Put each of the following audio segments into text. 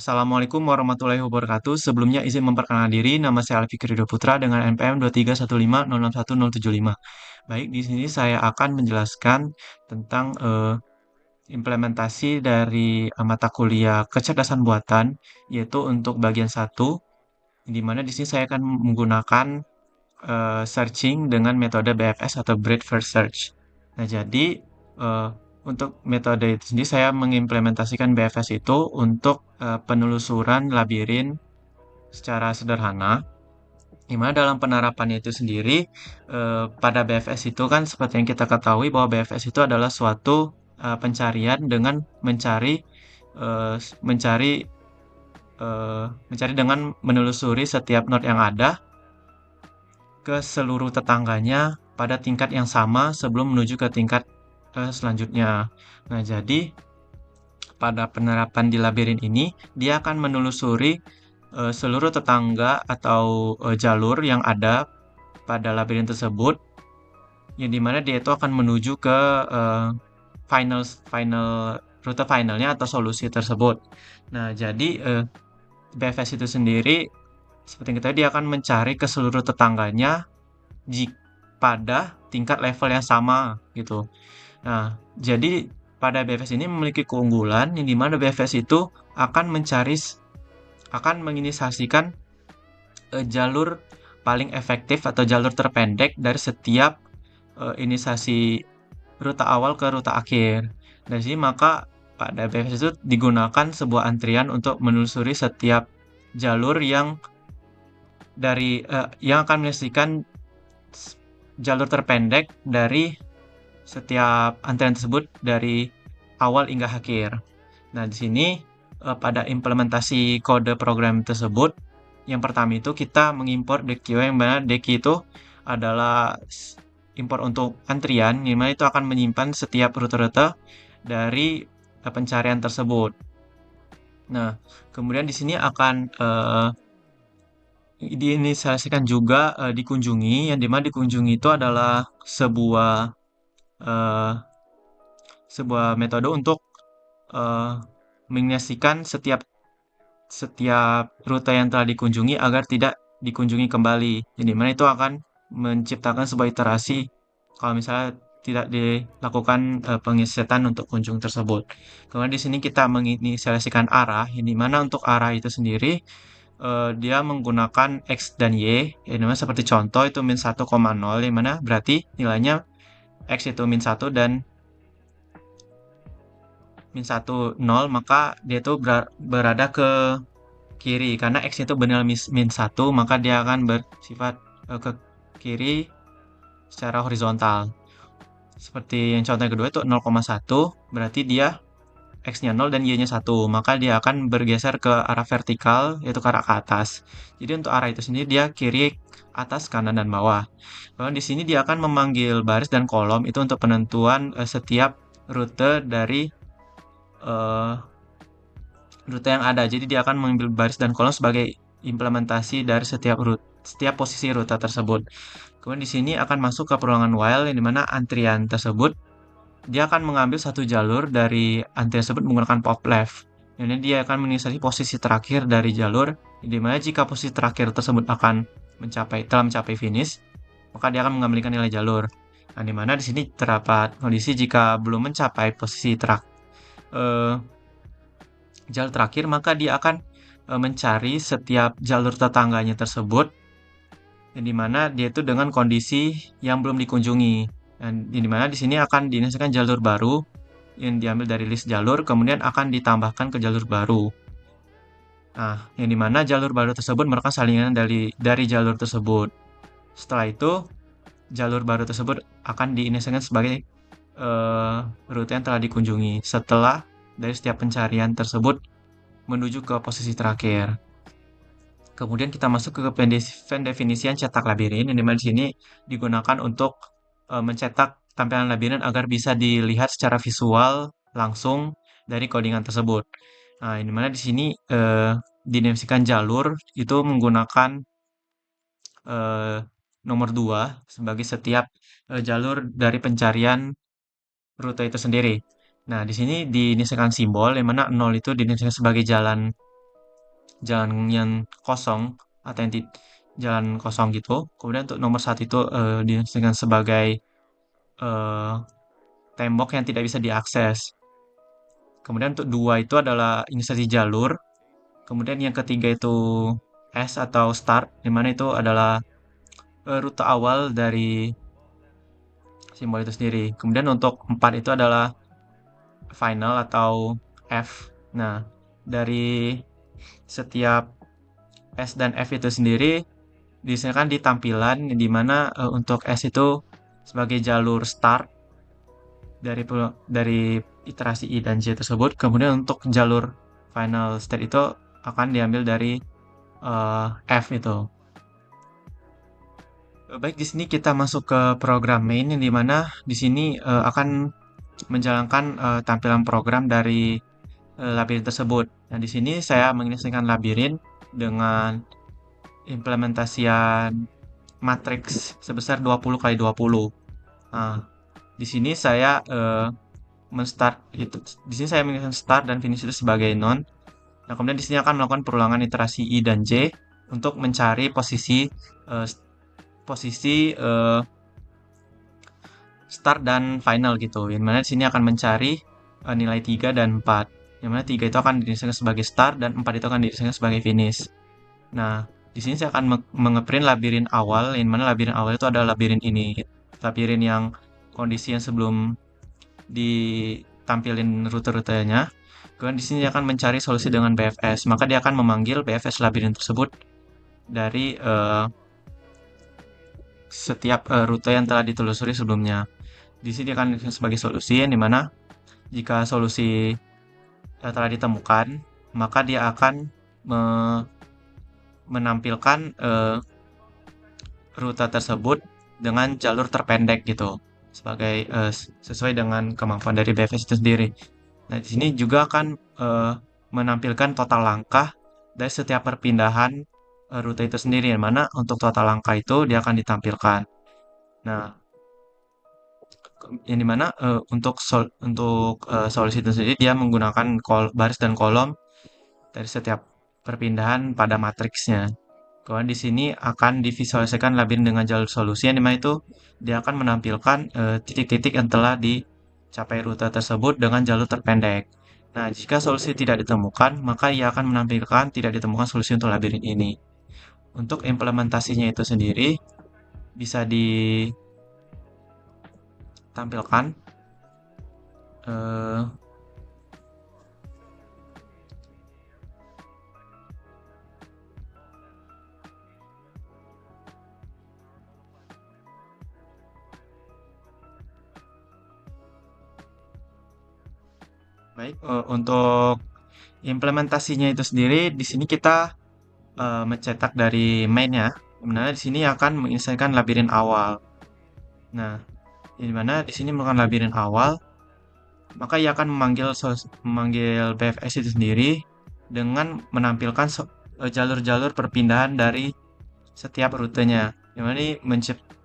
Assalamualaikum warahmatullahi wabarakatuh. Sebelumnya izin memperkenalkan diri, nama saya Alfi Krido Putra dengan NPM 23150616075. Baik, di sini saya akan menjelaskan tentang implementasi dari mata kuliah kecerdasan buatan, yaitu untuk bagian satu, di mana di sini saya akan menggunakan searching dengan metode BFS atau Breadth First Search. Nah, jadi eh, untuk metode itu sendiri saya mengimplementasikan BFS itu untuk penelusuran labirin secara sederhana. Di mana dalam penerapannya itu sendiri pada BFS itu kan seperti yang kita ketahui bahwa BFS itu adalah suatu pencarian dengan mencari eh, mencari mencari dengan menelusuri setiap node yang ada ke seluruh tetangganya pada tingkat yang sama sebelum menuju ke tingkat selanjutnya. Nah, jadi pada penerapan di labirin ini, dia akan menelusuri seluruh tetangga atau jalur yang ada pada labirin tersebut, yang dimana dia itu akan menuju ke eh, final final rute finalnya atau solusi tersebut. Nah, jadi BFS itu sendiri seperti yang kita tahu, dia akan mencari ke seluruh tetangganya pada tingkat level yang sama gitu. Nah, jadi pada BFS ini memiliki keunggulan yang dimana BFS itu akan akan menginisiasikan jalur paling efektif atau jalur terpendek dari setiap inisiasi rute awal ke rute akhir. Dari sini maka pada BFS itu digunakan sebuah antrian untuk menelusuri setiap jalur yang akan menyelesaikan jalur terpendek dari setiap antrian tersebut dari awal hingga akhir. Nah, di sini pada implementasi kode program tersebut, yang pertama itu kita mengimpor DQ, yang mana DQ itu adalah impor untuk antrian, yang mana itu akan menyimpan setiap rute-rute dari pencarian tersebut. Nah, kemudian di sini akan diinisiasikan juga dikunjungi, yang dimana dikunjungi itu adalah eh, sebuah metode untuk eh, menginisiasikan setiap setiap rute yang telah dikunjungi agar tidak dikunjungi kembali. Jadi mana itu akan menciptakan sebuah iterasi kalau misalnya tidak dilakukan pengisian untuk kunjung tersebut. Kemudian di sini kita menginisiasikan arah, yang dimana untuk arah itu sendiri dia menggunakan X dan Y, yang dimana seperti contoh itu min 1,0, yang mana berarti nilainya X itu min 1 dan min 1 0, maka dia itu berada ke kiri karena X itu benar min 1, maka dia akan bersifat ke kiri secara horizontal. Seperti yang contoh yang kedua itu 0,1, berarti dia X-nya 0 dan Y-nya 1, maka dia akan bergeser ke arah vertikal, yaitu ke arah ke atas. Jadi untuk arah itu sendiri dia kiri, atas, kanan, dan bawah. Lalu di sini dia akan memanggil baris dan kolom itu untuk penentuan setiap rute dari eh, rute yang ada. Jadi dia akan mengambil baris dan kolom sebagai implementasi dari setiap posisi rute tersebut. Kemudian di sini akan masuk ke perulangan while, yang dimana antrian tersebut dia akan mengambil satu jalur dari antrian tersebut menggunakan pop left. Ini dia akan menginisiasi posisi terakhir dari jalur, di mana jika posisi terakhir tersebut telah mencapai finish, maka dia akan mengembalikan nilai jalur. Nah, di mana di sini terdapat kondisi jika belum mencapai posisi eh, jalur terakhir, maka dia akan mencari setiap jalur tetangganya tersebut, yang dimana dia itu dengan kondisi yang belum dikunjungi. Dan yang dimana di sini akan diinisiasikan jalur baru yang diambil dari list jalur, kemudian akan ditambahkan ke jalur baru. Nah, yang dimana jalur baru tersebut merupakan salingan dari jalur tersebut. Setelah itu, jalur baru tersebut akan diinisiasikan sebagai rute yang telah dikunjungi setelah dari setiap pencarian tersebut menuju ke posisi terakhir. Kemudian kita masuk ke pendefinisian cetak labirin, yang dimana di sini digunakan untuk mencetak tampilan labirin agar bisa dilihat secara visual langsung dari codingan tersebut. Nah, yang dimana di sini didefinisikan jalur itu menggunakan eh, nomor 2 sebagai setiap jalur dari pencarian rute itu sendiri. Nah, di sini diinisiasikan simbol, yang mana 0 itu diinisiasikan sebagai jalan jalan yang kosong atau jalan kosong gitu. Kemudian untuk nomor satu itu dengan sebagai eh, tembok yang tidak bisa diakses. Kemudian untuk dua itu adalah inisiasi jalur. Kemudian yang ketiga itu S atau start, di mana itu adalah rute awal dari simbol itu sendiri. Kemudian untuk 4 itu adalah final atau F. Nah, dari setiap S dan F itu sendiri disediakan di tampilan di mana untuk S itu sebagai jalur start dari iterasi I dan J tersebut. Kemudian untuk jalur final state itu akan diambil dari F itu. Baik, di sini kita masuk ke program main yang dimana di sini akan menjalankan tampilan program dari labirin tersebut. Nah, di sini saya menginisiasikan labirin dengan implementasian matriks sebesar 20 kali 20. Nah, di sini saya men-start itu di sini saya menginisiasikan start dan finish itu sebagai non. Nah, kemudian di sini akan melakukan perulangan iterasi I dan J untuk mencari eh, posisi start dan final gitu. Yang mana di sini akan mencari nilai 3 dan 4. Yang mana 3 itu akan diinisiasikan sebagai start dan 4 itu akan diinisiasikan sebagai finish. Nah, di sini saya akan mengeprint labirin awal, yang mana labirin awal itu adalah labirin ini. Labirin yang kondisi yang sebelum ditampilin rute-rutenya. Kemudian di sini dia akan mencari solusi dengan BFS. Maka dia akan memanggil BFS labirin tersebut dari setiap rute yang telah ditelusuri sebelumnya. Di sini akan sebagai solusi yang dimana jika solusi telah ditemukan, maka dia akan menampilkan rute tersebut dengan jalur terpendek gitu, sebagai sesuai dengan kemampuan dari BFS itu sendiri. Nah, di sini juga akan menampilkan total langkah dari setiap perpindahan rute itu sendiri, yang mana untuk total langkah itu dia akan ditampilkan. Nah, yang dimana untuk solusi itu sendiri dia menggunakan baris dan kolom dari setiap perpindahan pada matriksnya. Kemudian di sini akan divisualisasikan labirin dengan jalur solusi yang dimana itu dia akan menampilkan titik-titik yang telah dicapai rute tersebut dengan jalur terpendek. Nah, jika solusi tidak ditemukan, maka ia akan menampilkan tidak ditemukan solusi untuk labirin ini. Untuk implementasinya itu sendiri bisa ditampilkan eh, baik untuk implementasinya itu sendiri di sini kita mencetak dari mainnya. Sebenarnya di sini akan menginstalkan labirin awal. Nah, di mana di sini melakukan labirin awal, maka ia akan memanggil BFS itu sendiri dengan menampilkan jalur-jalur perpindahan dari setiap rutenya. Yang mana ini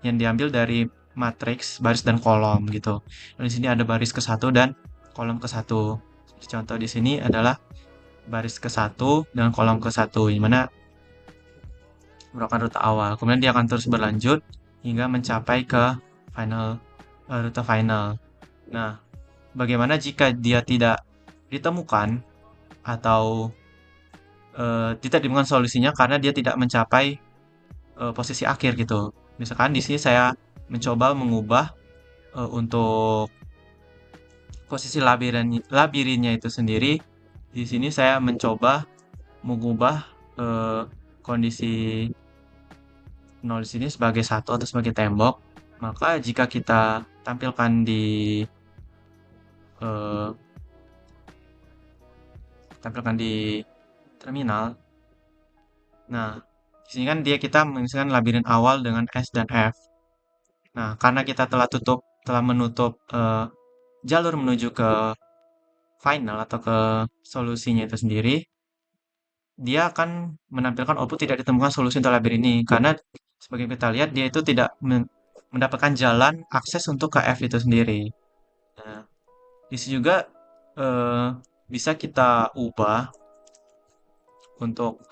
yang diambil dari matriks baris dan kolom gitu. Dan di sini ada baris ke satu dan kolom ke satu. Contoh di sini adalah baris ke satu dan kolom ke satu, yang mana merupakan rute awal. Kemudian dia akan terus berlanjut hingga mencapai ke rute final. Nah, bagaimana jika dia tidak ditemukan atau tidak ditemukan solusinya karena dia tidak mencapai posisi akhir gitu. Misalkan di sini saya mencoba mengubah untuk posisi labirinnya itu sendiri. Di sini saya mencoba mengubah eh, kondisi nol di sini sebagai satu atau sebagai tembok. Maka jika kita tampilkan di eh, tampilkan di terminal, nah di sini kan kita mengisikan labirin awal dengan S dan F. Nah, karena kita telah menutup jalur menuju ke final atau ke solusinya itu sendiri, dia akan menampilkan output tidak ditemukan solusi untuk labirin ini. Karena sebagai kita lihat, dia itu tidak mendapatkan jalan akses untuk ke F itu sendiri. Nah, di sini juga eh, bisa kita ubah untuk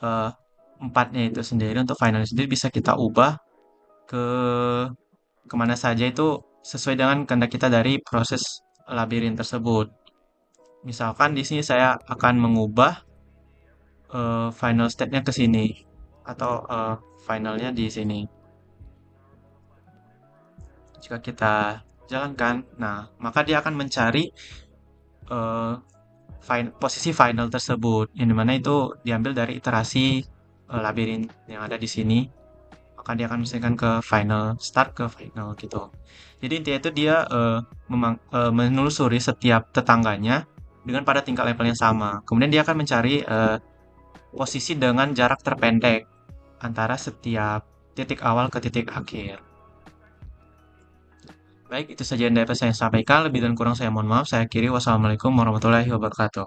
empatnya itu sendiri, untuk finalnya sendiri bisa kita ubah ke kemana saja itu sesuai dengan kehendak kita dari proses labirin tersebut. Misalkan di sini saya akan mengubah final state-nya ke sini atau finalnya di sini. Jika kita jalankan, nah maka dia akan mencari eh, posisi final tersebut, yang dimana itu diambil dari iterasi labirin yang ada di sini. Maka dia akan misalkan ke final, start ke final gitu. Jadi intinya itu dia menelusuri setiap tetangganya dengan pada tingkat level yang sama. Kemudian dia akan mencari posisi dengan jarak terpendek antara setiap titik awal ke titik akhir. Baik, itu saja yang dapat saya sampaikan. Lebih dan kurang saya mohon maaf. Saya akhiri. Wassalamualaikum warahmatullahi wabarakatuh.